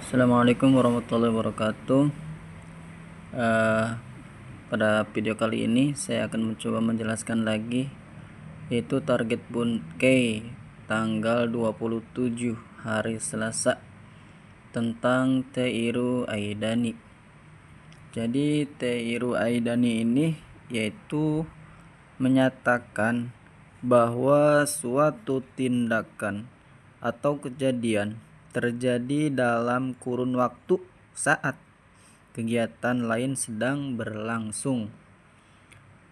Assalamualaikum warahmatullahi wabarakatuh. Eh, Pada video kali ini saya akan mencoba menjelaskan lagi, yaitu target Bunkei tanggal 27 hari Selasa tentang Teiru Aidani. Jadi Teiru Aidani ini yaitu menyatakan bahwa suatu tindakan atau kejadian terjadi dalam kurun waktu saat kegiatan lain sedang berlangsung.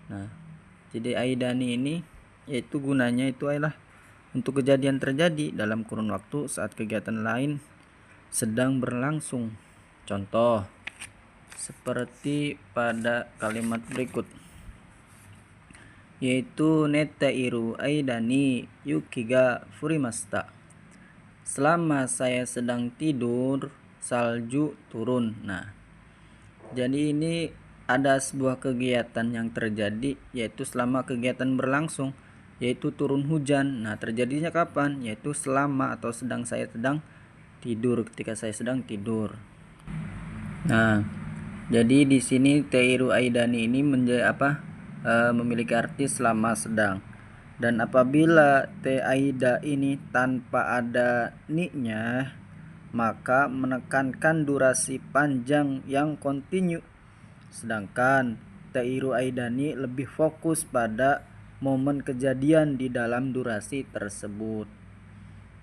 Nah, jadi Aidani ini yaitu gunanya itu adalah untuk kejadian terjadi dalam kurun waktu saat kegiatan lain sedang berlangsung. Contoh seperti pada kalimat berikut, yaitu Netairu Aidani Yukiga Furimasta. Selama saya sedang tidur, salju turun. Nah, jadi ini ada sebuah kegiatan yang terjadi, yaitu selama kegiatan berlangsung, yaitu turun hujan. Nah, terjadinya kapan? Yaitu selama atau saya sedang tidur, ketika saya sedang tidur. Nah, jadi di sini Teiru Aidani ini memiliki arti selama sedang. Dan apabila te aida ini tanpa ada ni-nya, maka menekankan durasi panjang yang kontinu. Sedangkan Teiru Aidani lebih fokus pada momen kejadian di dalam durasi tersebut,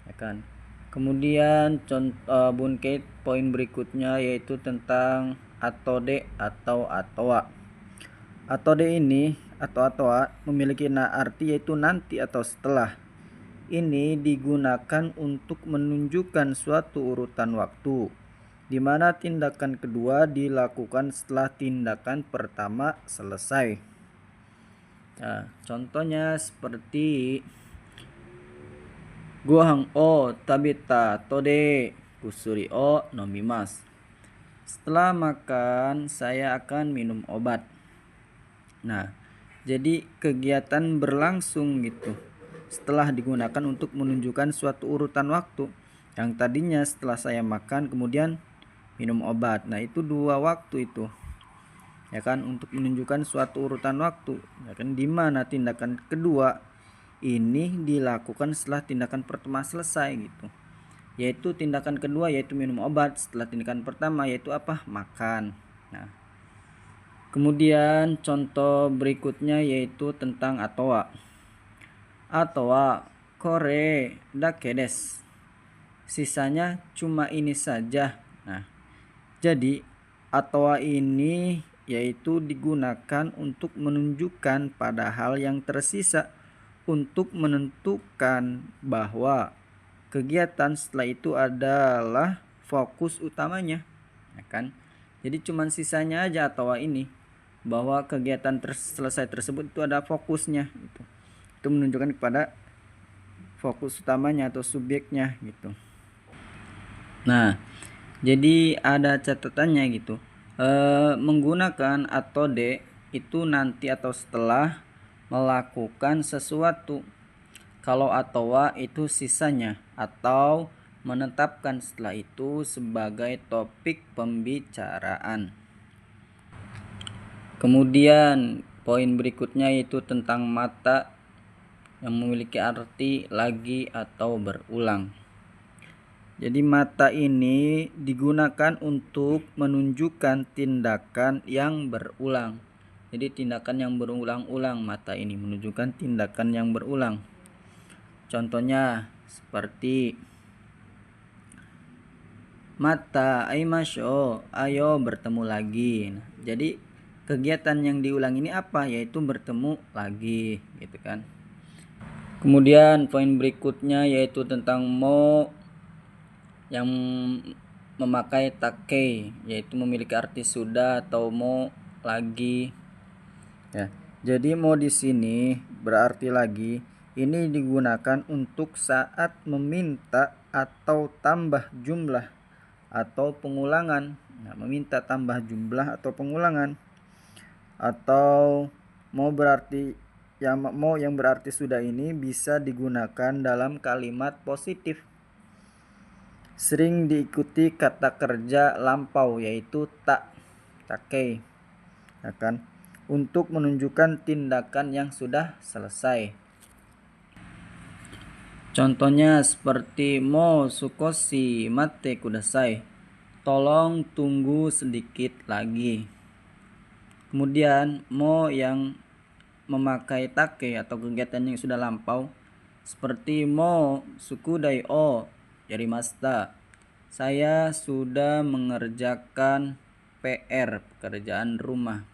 ya kan. Kemudian Bunkei poin berikutnya yaitu tentang atode atau atoa. Atode ini atau atoa memiliki arti yaitu nanti atau setelah. Ini digunakan untuk menunjukkan suatu urutan waktu, di mana tindakan kedua dilakukan setelah tindakan pertama selesai. Nah, contohnya seperti Gohan o tabeta tode kusuri o nomimasu. Setelah makan, saya akan minum obat. Nah, jadi kegiatan berlangsung gitu. Setelah digunakan untuk menunjukkan suatu urutan waktu. Yang tadinya setelah saya makan kemudian minum obat. Nah, itu dua waktu itu. Ya kan, untuk menunjukkan suatu urutan waktu. Ya kan, di mana tindakan kedua ini dilakukan setelah tindakan pertama selesai gitu. Yaitu tindakan kedua yaitu minum obat, setelah tindakan pertama yaitu apa? Makan. Nah, kemudian contoh berikutnya yaitu tentang atoa. Atoa kore dake desu. Sisanya cuma ini saja. Nah, jadi atoa ini yaitu digunakan untuk menunjukkan pada hal yang tersisa untuk menentukan bahwa kegiatan setelah itu adalah fokus utamanya, ya kan. Jadi cuman sisanya aja atau ini bahwa kegiatan selesai tersebut itu ada fokusnya gitu. Itu menunjukkan kepada fokus utamanya atau subjeknya gitu. Nah, jadi ada catatannya gitu. Menggunakan atode itu nanti atau setelah melakukan sesuatu. Kalau atowa itu sisanya atau menetapkan setelah itu sebagai topik pembicaraan. Kemudian poin berikutnya yaitu tentang mata yang memiliki arti lagi atau berulang. Jadi mata ini digunakan untuk menunjukkan tindakan yang berulang. Jadi tindakan yang berulang-ulang, mata ini menunjukkan tindakan yang berulang. Contohnya seperti mata aimasho, ayo bertemu lagi. Nah, jadi kegiatan yang diulang ini apa? Yaitu bertemu lagi, gitu kan. Kemudian poin berikutnya yaitu tentang mo yang memakai take, yaitu memiliki arti sudah atau mo lagi. Ya. Jadi mo di sini berarti lagi. Ini digunakan untuk saat meminta atau tambah jumlah atau pengulangan. Nah, meminta tambah jumlah atau pengulangan. Atau mau yang berarti sudah ini bisa digunakan dalam kalimat positif. sering diikuti kata kerja lampau yaitu take, ya kan, untuk menunjukkan tindakan yang sudah selesai. Contohnya seperti mo sukoshi mate kudasai, tolong tunggu sedikit lagi. Kemudian mo yang memakai take atau kegiatan yang sudah lampau seperti mo sukudai o yarimashita, saya sudah mengerjakan PR, pekerjaan rumah.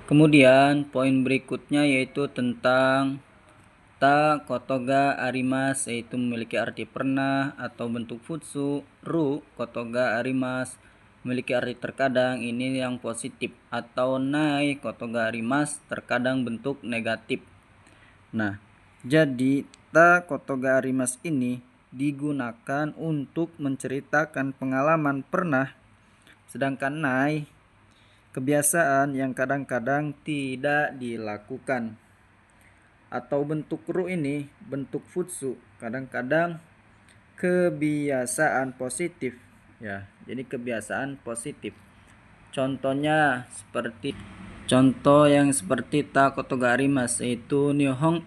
Kemudian poin berikutnya yaitu tentang ta kotoga arimas, yaitu memiliki arti pernah atau bentuk futsu. Ru kotoga arimas memiliki arti terkadang, ini yang positif. Atau nai kotoga arimas terkadang bentuk negatif. Nah, jadi ta kotoga arimas ini digunakan untuk menceritakan pengalaman pernah, sedangkan nai kebiasaan yang kadang-kadang tidak dilakukan. Atau bentuk ru ini bentuk futsu, kadang-kadang kebiasaan positif, ya. Jadi kebiasaan positif. Contohnya seperti contoh yang seperti ta kotoga arimas yaitu nihong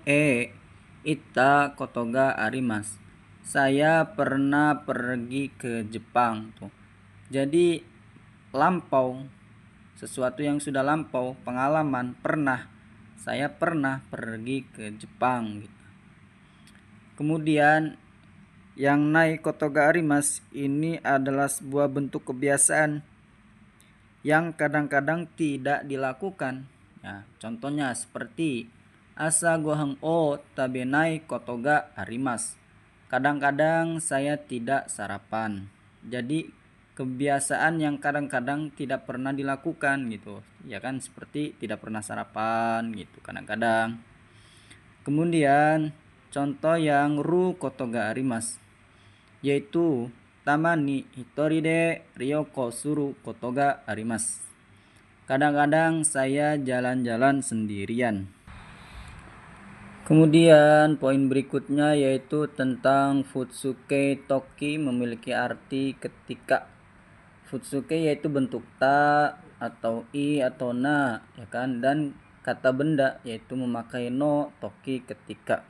ita kotoga arimas, saya pernah pergi ke Jepang tuh. Jadi lampau, sesuatu yang sudah lampau, pengalaman pernah, saya pernah pergi ke Jepang gitu. Kemudian yang nai kotoga arimas ini adalah sebuah bentuk kebiasaan yang kadang-kadang tidak dilakukan. Ya, contohnya seperti asa gohang o tabenai kotoga arimas, kadang-kadang saya tidak sarapan. Jadi kebiasaan yang kadang-kadang tidak pernah dilakukan gitu, ya kan, seperti tidak pernah sarapan gitu kadang-kadang. Kemudian contoh yang ru kotoga arimas yaitu tamani hitori de ryoko suru kotoga arimas, kadang-kadang saya jalan-jalan sendirian. Kemudian poin berikutnya yaitu tentang futsuke toki, memiliki arti ketika. Futsuke yaitu bentuk ta atau i atau na, ya kan, dan kata benda yaitu memakai no toki ketika.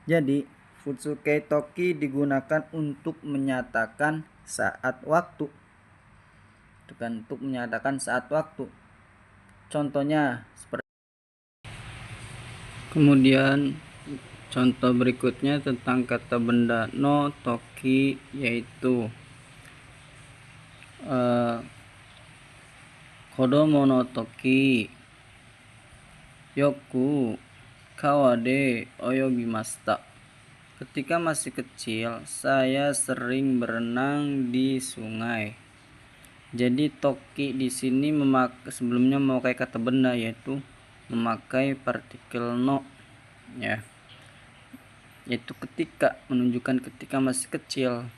Jadi futsuke toki digunakan untuk menyatakan saat waktu, untuk menyatakan saat waktu. Contohnya seperti. Kemudian contoh berikutnya tentang kata benda no toki yaitu kodomo no toki yoku kawa de oyogimashita, ketika masih kecil saya sering berenang di sungai. Jadi toki di sini sebelumnya memakai kata benda yaitu memakai partikel no, ya, yaitu ketika, menunjukkan ketika masih kecil,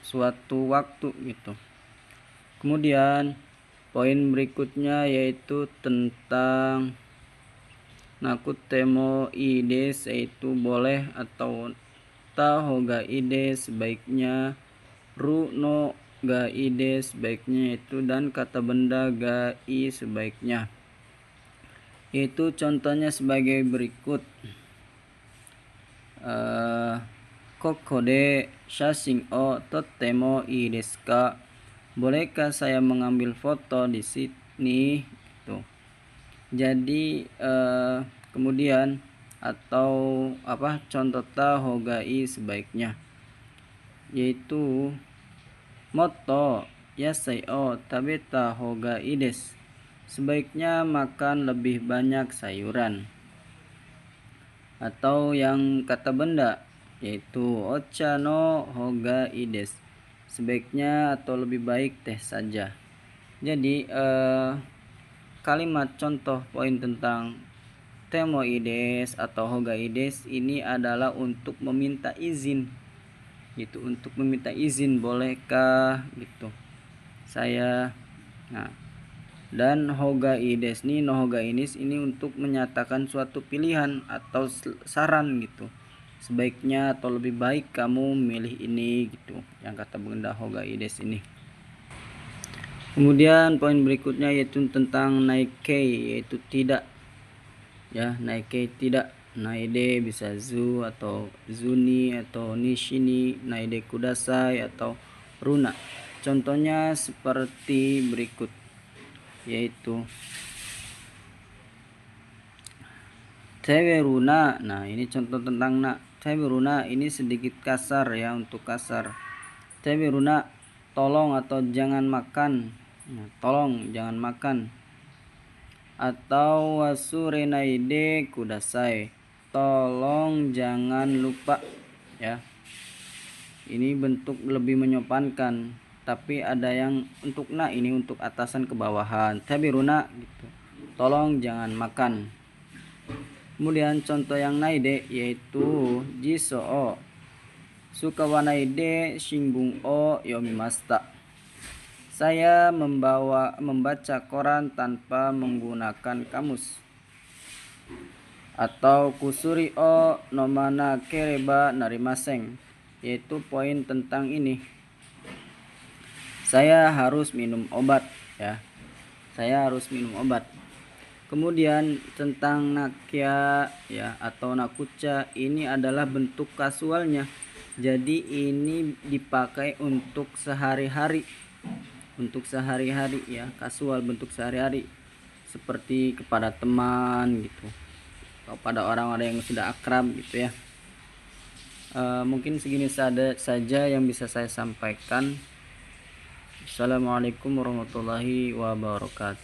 suatu waktu gitu. Kemudian poin berikutnya yaitu tentang nakutemo ides, yaitu boleh atau ta hoga ides sebaiknya, ru no ga ides sebaiknya itu, dan kata benda ga i sebaiknya. Itu contohnya sebagai berikut. Koko de shashin o totemo ii desu ka, bolehkah saya mengambil foto di sini gitu. Jadi kemudian atau contoh ta hogai sebaiknya yaitu moto yasai o tabeta hogai desu, sebaiknya makan lebih banyak sayuran. Atau yang kata benda yaitu ocha no hoga ides, sebaiknya atau lebih baik teh saja. Jadi kalimat contoh poin tentang temo ides atau hoga ides ini adalah untuk meminta izin gitu, untuk meminta izin, bolehkah gitu saya. Nah, dan hoga ides nih, no hoga ides ini untuk menyatakan suatu pilihan atau saran gitu, sebaiknya atau lebih baik kamu milih ini gitu, yang kata Bunda Hogaides ini. Kemudian poin berikutnya yaitu tentang naikei, yaitu tidak ya. Naikei tidak, naide bisa zu atau zuni atau nishini, naide kudasai atau runa. Contohnya seperti berikut, yaitu teweruna. Nah, ini contoh tentang nak. Teweruna ini sedikit kasar ya, untuk kasar. Teweruna, tolong atau jangan makan. Nah, tolong jangan makan. Atau wasure naide kudasai, tolong jangan lupa ya. Ini bentuk lebih menyopankan, tapi ada yang untuk na ini untuk atasan ke bawahan. Teweruna gitu, tolong jangan makan. Kemudian contoh yang naide yaitu jiso o, suka wa naide shinbun o yomimashita. Saya membaca koran tanpa menggunakan kamus. Atau kusuri o nomana kereba narimasen, yaitu poin tentang ini. Saya harus minum obat ya. Saya harus minum obat. Kemudian tentang nakya ya atau nakucha, ini adalah bentuk kasualnya. Jadi ini dipakai untuk sehari-hari. Untuk sehari-hari ya, kasual bentuk sehari-hari. Seperti kepada teman gitu. Atau pada orang-orang yang sudah akrab gitu ya. Mungkin segini saja yang bisa saya sampaikan. Assalamualaikum warahmatullahi wabarakatuh.